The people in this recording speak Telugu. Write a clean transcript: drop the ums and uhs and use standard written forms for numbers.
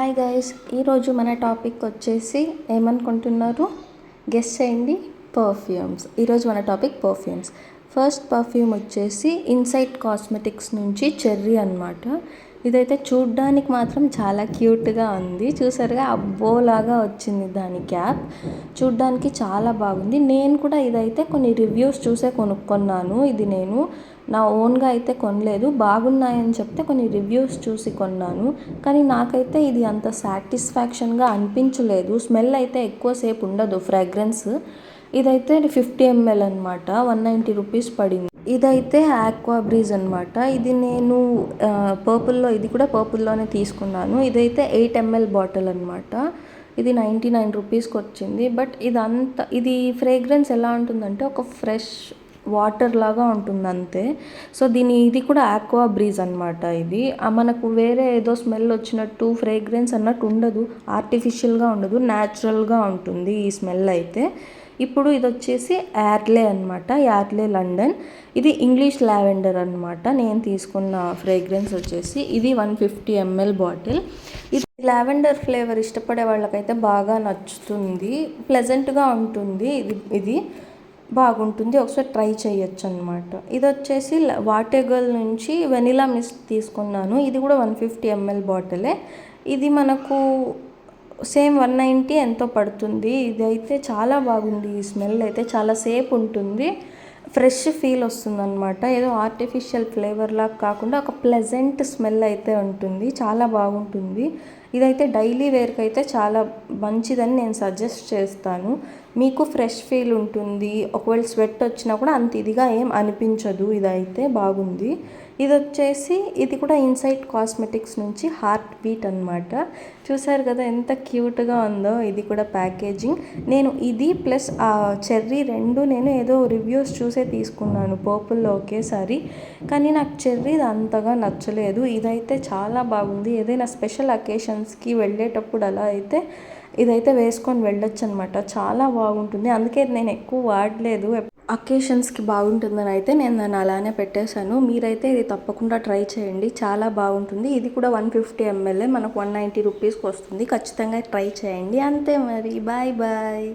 హాయ్ గైస్, ఈరోజు మన టాపిక్ వచ్చేసి ఏమనుకుంటున్నారు? గెస్ చేయండి. పర్ఫ్యూమ్స్. ఈరోజు మన టాపిక్ పర్ఫ్యూమ్స్. ఫస్ట్ పర్ఫ్యూమ్ వచ్చేసి ఇన్సైట్ కాస్మెటిక్స్ నుంచి చెర్రీ అనమాట. ఇదైతే చూడ్డానికి మాత్రం చాలా క్యూట్గా ఉంది. చూసారుగా, అబ్బోలాగా వచ్చింది దాని క్యాప్. చూడ్డానికి చాలా బాగుంది. నేను కూడా ఇదైతే కొన్ని రివ్యూస్ చూసే కొనుక్కున్నాను. ఇది నేను నా ఓన్గా అయితే కొనలేదు. బాగున్నాయని చెప్తే కొన్ని రివ్యూస్ చూసి కొన్నాను. కానీ నాకైతే ఇది అంత సాటిస్ఫాక్షన్గా అనిపించలేదు. స్మెల్ అయితే ఎక్కువసేపు ఉండదు. ఫ్రాగ్రెన్స్ ఇదైతే 50 ml అనమాట. 190 రూపీస్ పడింది. ఇదైతే ఆక్వా బ్రీజ్ అనమాట. ఇది నేను పర్పుల్లో, ఇది కూడా పర్పుల్లోనే తీసుకున్నాను. ఇదైతే 8 ml బాటిల్ అనమాట. ఇది 99 రూపీస్కి వచ్చింది. బట్ ఇది ఫ్రేగ్రెన్స్ ఎలా ఉంటుందంటే ఒక ఫ్రెష్ వాటర్ లాగా ఉంటుంది అంతే. సో ఇది కూడా ఆక్వా బ్రీజ్ అనమాట. ఇది మనకు వేరే ఏదో స్మెల్ వచ్చినట్టు ఫ్రేగ్రెన్స్ అన్నట్టు ఉండదు. ఆర్టిఫిషియల్గా ఉండదు, న్యాచురల్గా ఉంటుంది ఈ స్మెల్ అయితే. ఇప్పుడు ఇది వచ్చేసి యార్లే అనమాట. యార్లే లండన్. ఇది ఇంగ్లీష్ లావెండర్ అనమాట. నేను తీసుకున్న ఫ్రేగ్రెన్స్ వచ్చేసి ఇది 150 ml బాటిల్. ఇది లావెండర్ ఫ్లేవర్ ఇష్టపడే వాళ్ళకైతే బాగా నచ్చుతుంది. ప్లెజెంట్గా ఉంటుంది. ఇది బాగుంటుంది. ఒకసారి ట్రై చేయొచ్చు అనమాట. ఇది వచ్చేసి వాటెగల్ నుంచి వెనిలా మిస్ట్ తీసుకున్నాను. ఇది కూడా 150 ml బాటిలే. ఇది మనకు సేమ్ 190 ఎంతో పడుతుంది. ఇది అయితే చాలా బాగుంది. ఈ స్మెల్ అయితే చాలా సేపు ఉంటుంది. ఫ్రెష్ ఫీల్ వస్తుంది అనమాట. ఏదో ఆర్టిఫిషియల్ ఫ్లేవర్ లాగా కాకుండా ఒక ప్లెజెంట్ స్మెల్ అయితే ఉంటుంది. చాలా బాగుంటుంది. ఇదైతే డైలీ వేర్కి అయితే చాలా మంచిదని నేను సజెస్ట్ చేస్తాను. మీకు ఫ్రెష్ ఫీల్ ఉంటుంది. ఒకవేళ స్వెట్ వచ్చినా కూడా అంత ఇదిగా ఏం అనిపించదు. ఇదైతే బాగుంది. ఇది కూడా ఇన్సైట్ కాస్మెటిక్స్ నుంచి హార్ట్ బీట్ అనమాట. చూసారు కదా ఎంత క్యూట్గా ఉందో. ఇది కూడా ప్యాకేజింగ్. నేను ఇది ప్లస్ ఆ చెర్రీ రెండు నేను ఏదో రివ్యూస్ చూసే తీసుకున్నాను పర్పుల్లో ఒకేసారి. కానీ నాకు చెర్రీది అంతగా నచ్చలేదు. ఇదైతే చాలా బాగుంది. ఏదైనా స్పెషల్ అకేషన్స్కి వెళ్ళేటప్పుడు అలా అయితే ఇదైతే వేసుకొని వెళ్ళొచ్చు అనమాట. చాలా బాగుంటుంది. అందుకే నేను ఎక్కువ వాడలేదు. అకేషన్స్కి బాగుంటుందని అయితే నేను దాన్ని అలానే పెట్టేశాను. మీరైతే ఇది తప్పకుండా ట్రై చేయండి. చాలా బాగుంటుంది. ఇది కూడా 150 ml మనకు 190 రూపీస్కి వస్తుంది. ఖచ్చితంగా ట్రై చేయండి. అంతే మరి. Bye bye.